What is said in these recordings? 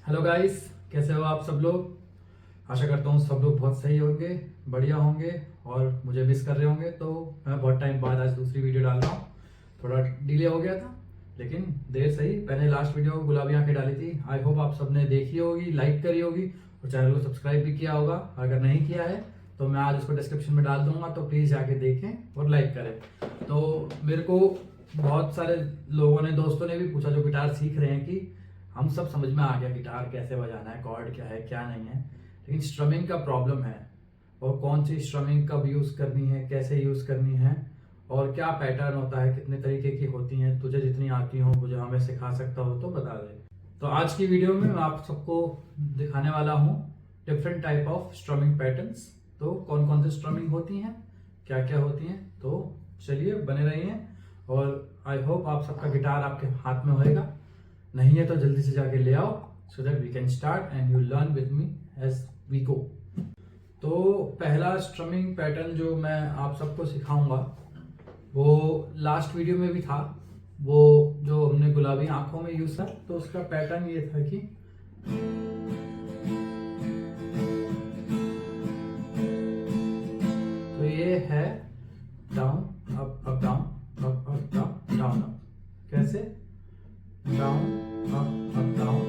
Hello guys, कैसे हो आप सब लोग। आशा करता हूँ सब लोग बहुत सही होंगे, बढ़िया होंगे और मुझे मिस कर रहे होंगे। तो मैं बहुत टाइम बाद आज दूसरी वीडियो डाल रहा हूँ। थोड़ा डिले हो गया था लेकिन देर सही। मैंने लास्ट वीडियो गुलाबी आंखें डाली थी। आई होप आप सबने देखी होगी, लाइक करी होगी और चैनल को सब्सक्राइब भी किया होगा। अगर नहीं किया है तो मैं आज उसको डिस्क्रिप्शन में डाल दूंगा, तो प्लीज़ जाके देखें और लाइक करें। तो मेरे को बहुत सारे लोगों ने, दोस्तों ने भी पूछा जो गिटार सीख रहे हैं कि हम सब समझ में आ गया गिटार कैसे बजाना है, कॉर्ड क्या है क्या नहीं है, लेकिन स्ट्रमिंग का प्रॉब्लम है। और कौन सी स्ट्रमिंग कब यूज़ करनी है, कैसे यूज़ करनी है और क्या पैटर्न होता है, कितने तरीके की होती हैं। तुझे जितनी आती हो, मुझे हमें सिखा सकता हो तो बता दे। तो आज की वीडियो में मैं आप सबको दिखाने वाला हूँ different type of strumming patterns. तो कौन कौन सी स्ट्रमिंग होती हैं, क्या क्या होती हैं। तो चलिए बने रहिए और आई होप आप सबका गिटार आपके हाथ में होएगा। नहीं है तो जल्दी से जाके ले आओ, so that we can start and you learn with me as we go. तो पहला स्ट्रमिंग पैटर्न जो मैं आप सबको सिखाऊंगा वो लास्ट वीडियो में भी था, वो जो हमने गुलाबी आंखों में यूज था। तो उसका पैटर्न ये था कि तो ये है down up up down, up up down down up. कैसे? Down up up down,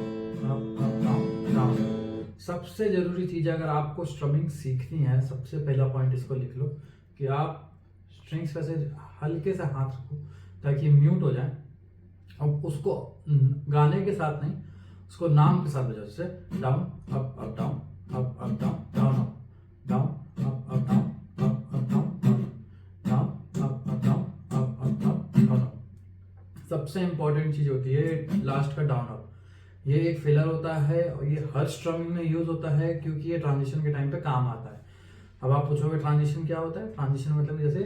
up up down down. सबसे जरूरी चीज अगर आपको स्ट्रमिंग सीखनी है, सबसे पहला पॉइंट इसको लिख लो कि आप स्ट्रिंग्स पे से हल्के से हाथ रखो ताकि म्यूट हो जाए। अब उसको गाने के साथ नहीं, उसको नाम के साथ बजाओ। जैसे down up up down, up up down down up, down up up down, up up down down, down up up down, up up down down up. सबसे इंपॉर्टेंट चीज होती है लास्ट का डाउन अप। ये एक फिलर होता है और ये हर स्ट्रमिंग में यूज होता है क्योंकि ये ट्रांजिशन के टाइम पे काम आता है। अब आप पूछोगे ट्रांजिशन क्या होता है। ट्रांजिशन मतलब जैसे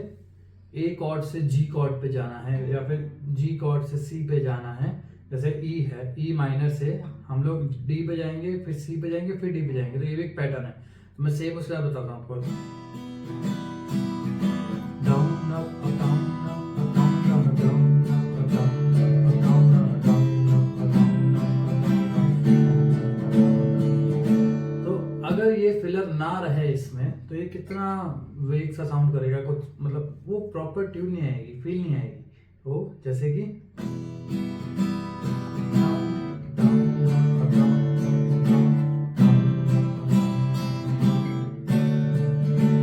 ए कॉर्ड से जी कॉर्ड पे जाना है या फिर जी कॉर्ड से सी पे जाना है। जैसे ई है, ई माइनर से हम लोग डी पे जाएंगे, फिर सी पे जाएंगे, फिर डी पे जाएंगे। तो ये भी एक पैटर्न है। तो मैं सेम उसके बाद बताता हूँ आपको। Down up up down up down down down up down up down down up down up. तो अगर ये फिलर ना रहे इसमें तो ये कितना वेग सा साउंड करेगा, कुछ मतलब वो प्रॉपर ट्यून नहीं आएगी, फील नहीं आएगी। तो जैसे कि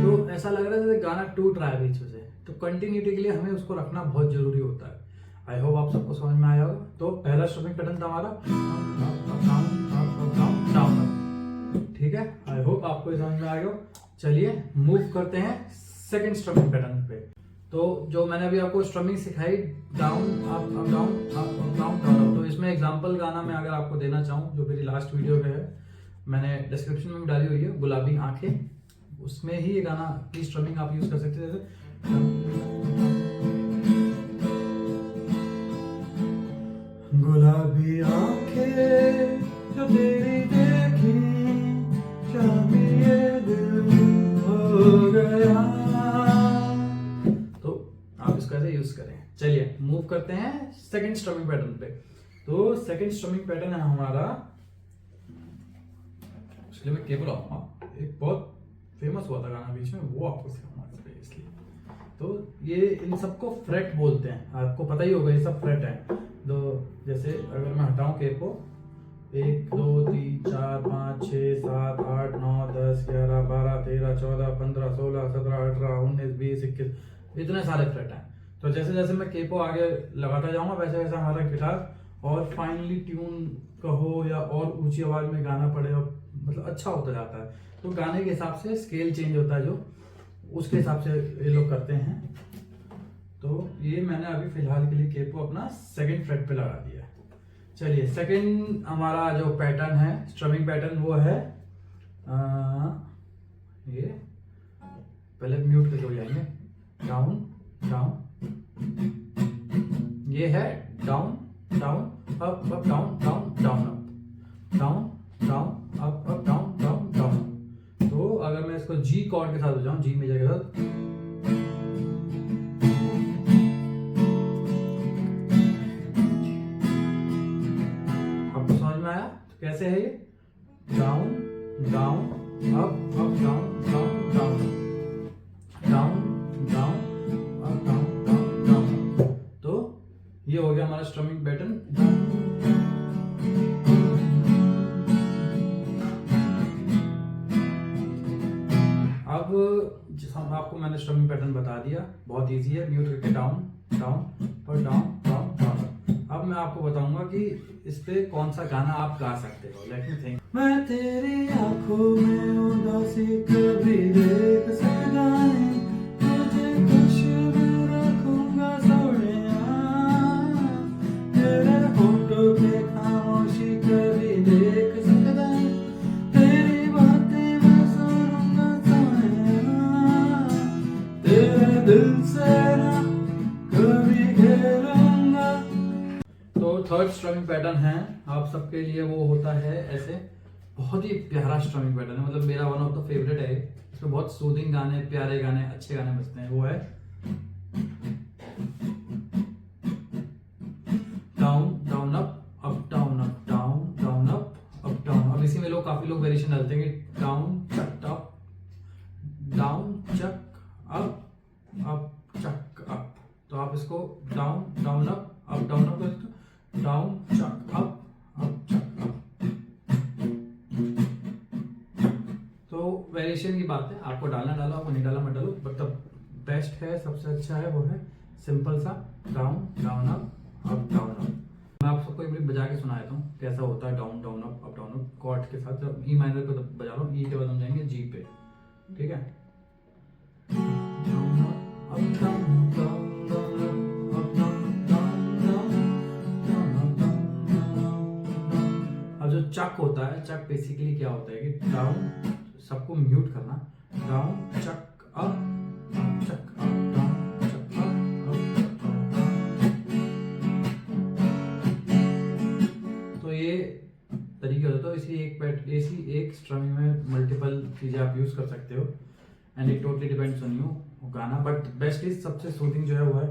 तो ऐसा लग रहा है जैसे गाना टूट रहा है बीच में से। तो कंटिन्यूटी के लिए हमें उसको रखना बहुत जरूरी होता है। आई होप आप सबको समझ में आया होगा। तो पहला स्ट्रमिंग पैटर्न था हमारा डाउन। ठीक है, आई होप आपको समझ में आ गया। चलिए मूव करते हैं सेकंड स्ट्रमिंग पैटर्न पे। तो जो मैंने अभी आपको स्ट्रमिंग सिखाई, down up up down, up up down down up. तो इसमें एग्जांपल गाना मैं अगर आपको देना चाहूँ जो मेरी लास्ट वीडियो पे है, मैंने डिस्क्रिप्शन में डाली हुई है, गुलाबी आंखें, उसमें ही ये गाना की स्ट्रमिंग आप यूज कर सकते हैं। जैसे गुलाबी आंखें जो तेरी देखी, शामी ये दिल हो गया। तो आप इसको ऐसे यूज करें। चलिए मूव करते हैं सेकंड स्ट्रमिंग पैटर्न पे। तो सेकंड स्ट्रमिंग पैटर्न है हमारा, इसलिए मैं केबल आऊंगा, एक बहुत फेमस हुआ था गाना बीच में, वो आपको सिखाऊंगा इसलिए। तो ये इन सबको फ्रेट बोलते हैं, आपको पता ही होगा ये सब फ्रेट है। तो जैसे अगर मैं हटाऊं के को, 1 2 3 4 5 6 7 8 9 10 11 12 13 14 15 16 17 18 19 20 21, इतने सारे फ्रेट हैं। तो जैसे जैसे मैं के को आगे लगाता जाऊंगा वैसे वैसे हमारा गिटार और फाइनली ट्यून कहो या और ऊंची आवाज में गाना पड़े और मतलब अच्छा होता जाता है। तो गाने के हिसाब से स्केल चेंज होता है, जो उसके हिसाब से ये लोग करते हैं। तो ये मैंने अभी फिलहाल के लिए केपो अपना सेकंड फ्रेट पे लगा दिया है। चलिए सेकंड हमारा जो पैटर्न है स्ट्रमिंग पैटर्न वो है ये, पहले म्यूट करके हो जाएंगे, डाउन डाउन। ये है down down up up down down down up, down down up up down down down. तो अगर मैं इसको जी कॉर्ड के साथ हो जाऊं, जी मेजर के साथ, आपको समझ में आया तो कैसे है ये, down down up up down down down down down up down down down. तो ये हो गया हमारा स्ट्रमिंग पैटर्न। अब आपको मैंने स्ट्रमिंग पैटर्न बता दिया, बहुत इजी है। म्यूट करके डाउन डाउन पर डाउन डाउन डाउन। अब मैं आपको बताऊंगा कि इस पे कौन सा गाना आप गा सकते हो। Let me think. मैं तेरी आंखों में उदासी कभी देख सकता नहीं, तुझे खुश में रखूंगा सोनिया, तेरे होठों पे खामोशी कभी देख सकता नहीं, तेरी बातें मैं सुनूंगा सोनिया, तेरे दिल से ना कभी खेलूंगा। तो थर्ड स्ट्रमिंग पैटर्न है आप सबके लिए, वो होता है ऐसे। बहुत ही प्यारा स्ट्रमिंग पैटर्न है, मतलब मेरा वन ऑफ द फेवरेट है। इसमें बहुत सूदिंग गाने, प्यारे गाने, अच्छे गाने बजते हैं। वो है down down up down up down down up down. अब इसी में काफी लोग वेरिएशन डालते हैं कि डाउन चक अप, डाउन चक अप चक अप। तो आप इसको down down up down up, down चक अप चक अप। तो वेरिएशन की बात है, आपको डालना डालो, आपको नहीं डाला मत डालो, बट द बेस्ट है, सबसे अच्छा है वो है सिंपल सा down down up down up. मैं आप सबको एक बार बजा के सुना देता हूँ कैसा होता है down down up down up chord के साथ। जब ई माइनर पे बजा लो, ई के बाद हम जाएंगे जी पे, ठीक है। डाउन अप डाउन डाउन चक होता है, चक बेसिकली क्या होता है कि डाउन, सबको म्यूट करना, डाउन चक अप चक अप डाउन चक अप। तो ये तरीके होते हैं। तो इसी एक स्ट्रमिंग में मल्टीपल चीजें आप यूज कर सकते हो, and it totally depends on you गाना। बट बेस्ट इज, सबसे सूदिंग जो है वो है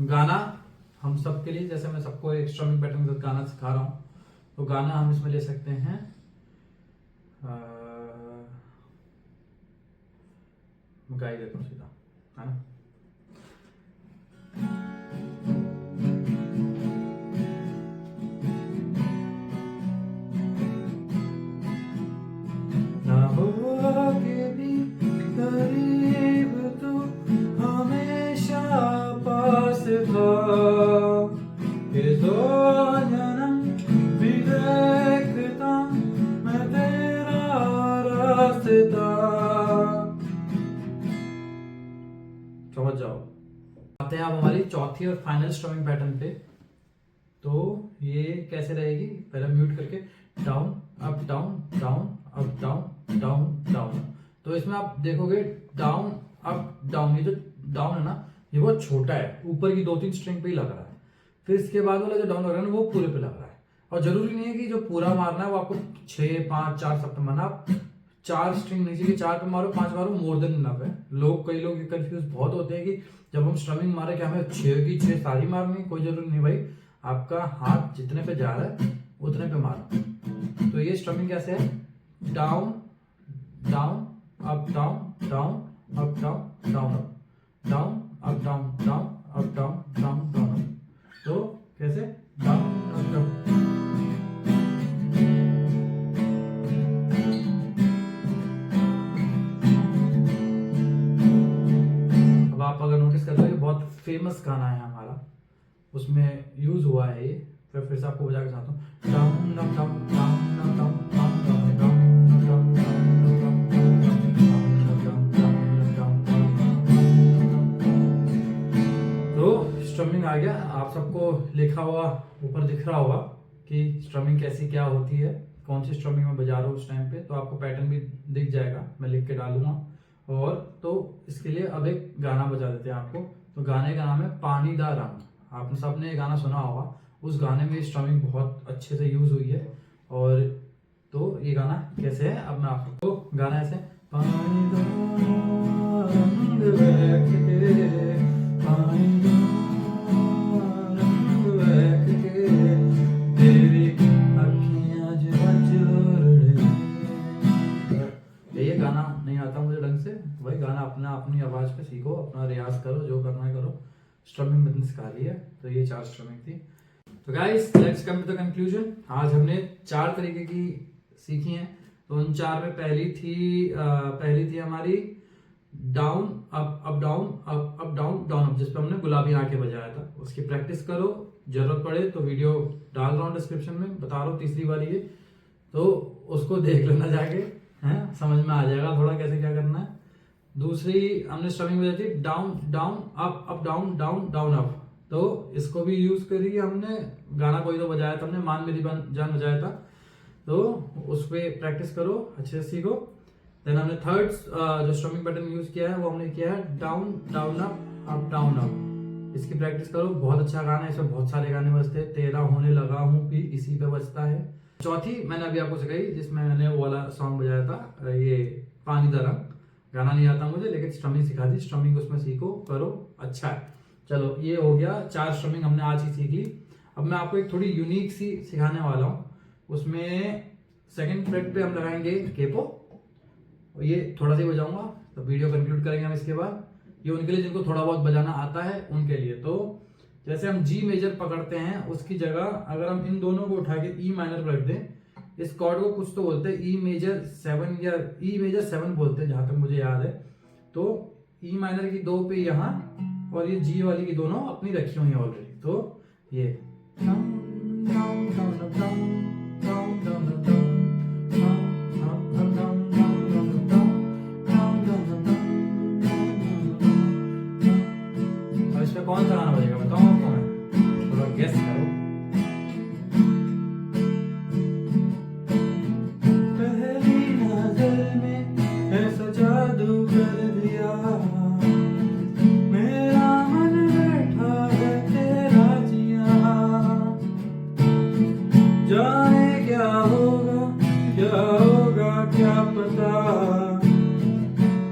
गाना। हम सबके लिए, जैसे मैं सबको एक स्ट्रमिंग पैटर्न के साथ गाना सिखा रहा हूँ, तो गाना हम इसमें ले सकते हैं गा ही देता हूँ सीधा, है ना। ना हो के भी करीब तू हमेशा पास था, ये दो जन्म भी देखता मैं तेरा रास्ता। समझ जाओ। आते हैं आप हमारी चौथी और फाइनल स्ट्रमिंग पैटर्न पे। तो ये कैसे रहेगी, पहले म्यूट करके down up down down up down down down. तो इसमें आप देखोगे डाउन अप डाउन, ये जो डाउन है ना, ये बहुत छोटा है, ऊपर की 2-3 स्ट्रिंग पे ही लग रहा है। फिर इसके बाद वाला जो डाउन लग रहा है ना, वो पूरे पे लग रहा है। और जरूरी नहीं है कि जो पूरा मारना है वो आपको 6 5 4 सब पे मारना। आप 4 स्ट्रिंग नीचे की 4 पे मारो, 5 मारो, मोर देन इनफ है। कई लोग कंफ्यूज बहुत होते हैं कि जब हम स्ट्रमिंग मारे क्या हमें 6 की 6 सारी मारनी, कोई जरूरी नहीं भाई। आपका हाथ जितने पे जा रहा है उतने पे मारो। तो ये स्ट्रमिंग कैसे है, down down up down down up down down up down up down down up down down down up. तो कैसे, डाउन अप डाउन। अब आप अगर नोटिस करते हो, ये बहुत फेमस गाना है हमारा, उसमें यूज हुआ है ये। फिर से आपको बजा के सुनाता हूँ। Down up down down up down down down down up down strumming आ गया। आप सबको लिखा हुआ ऊपर दिख रहा होगा कि स्ट्रमिंग कैसी क्या होती है, कौन सी स्ट्रमिंग में बजा रहा हूँ उस टाइम पे। तो आपको पैटर्न भी दिख जाएगा, मैं लिख के डालूंगा। और तो इसके लिए अब एक गाना बजा देते हैं आपको। तो गाने का नाम है पानी दा रंग। आपने सबने ये गाना सुना होगा, उस गाने में स्ट्रमिंग बहुत अच्छे से यूज हुई है। और तो ये गाना कैसे है, अब मैं आपको, तो गाना ऐसे, पानी दो रंग बहके, पानी दो रंग बहके, तेरी अखियां ये गाना नहीं आता मुझे ढंग से, वही गाना अपना अपनी आवाज पे सीखो, अपना रियाज करो, जो करना है करो। स्ट्रमिंग मैंने सिखा ली है, तो ये 4 स्ट्रमिंग थी। तो guys let's come to the conclusion. आज हमने 4 तरीके की सीखी हैं। तो उन 4 में पहली थी हमारी down up up down up up down down up, जिसपे हमने गुलाबी आंखें बजाया था। उसकी प्रैक्टिस करो, जरूरत पड़े तो वीडियो डाल रहा हूँ डिस्क्रिप्शन में, बता रहा हूँ तीसरी वाली है, तो उसको देख लेना जाके, हैं समझ में आ जाएगा थोड़ा कैसे क्या करना है। दूसरी हमने स्ट्रमिंग बजाई थी down down up down down down up, तो इसको भी यूज करिए हमने। गाना कोई तो बजाया था हमने, मान मेरी जान बजाया था, तो उस पर प्रैक्टिस करो, अच्छे से सीखो। देन हमने थर्ड जो स्ट्रमिंग पैटर्न यूज किया है वो हमने किया है down down up down up. इसकी प्रैक्टिस करो, बहुत अच्छा गाना है, इसमें बहुत सारे गाने बजते हैं। तेरा होने लगा हूँ भी इसी पे बजता है। चौथी मैंने अभी आपको सिखाई, जिसमें मैंने वो वाला सॉन्ग बजाया था, ये पानी दा रंग। गाना नहीं आता मुझे, लेकिन स्ट्रमिंग सिखा दी, स्ट्रमिंग उसमें सीखो करो, अच्छा है। चलो ये हो गया, 4 स्ट्रमिंग हमने आज ही सीख ली। अब मैं आपको एक थोड़ी यूनिक सी सिखाने वाला हूँ। उसमें सेकंड फ्रेट पे हम लगाएंगे केपो, और ये थोड़ा सा ही बजाऊंगा, तो वीडियो कंक्लूड करेंगे हम इसके बाद। ये उनके लिए जिनको थोड़ा बहुत बजाना आता है उनके लिए। तो जैसे हम जी मेजर पकड़ते हैं, उसकी जगह अगर हम इन दोनों को उठा के ई माइनर पर रख दें, इस कॉर्ड को कुछ तो बोलते हैं ई मेजर 7 या ई मेजर 7 बोलते हैं जहां तक मुझे याद है। तो ई माइनर की 2 पे यहाँ, और ये जी वाली की दोनों अपनी रखी हुई है ऑलरेडी। तो ये इसमें कौन सा गाना बजेगा बताऊं आपको मैं, थोड़ा गेस करो। पहली नजर में ऐसा जादू कर दिया, मेरा मन बैठा है तेरा जिया, जाने क्या होगा क्या पता,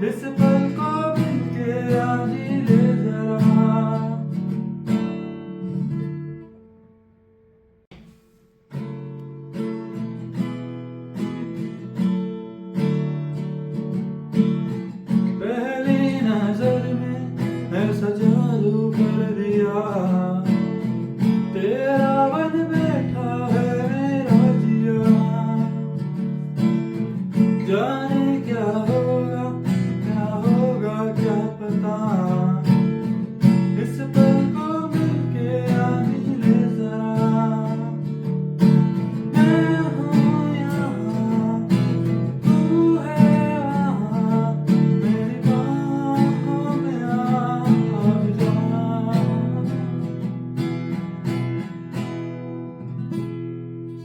इस पल को मिलके आज ले जरा। पहली नजर में ऐसा जादू कर दिया, तेरा बन बैठा है मेरा जिया, जाने क्या होगा क्या पता, इस पल को मिलके आनी ले जरा। मैं हूँ यहाँ, तू है वहाँ, मेरी बाहों में आ जा।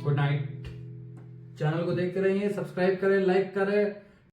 Good night. चैनल को देखते रहिए, सब्सक्राइब करें, लाइक करें,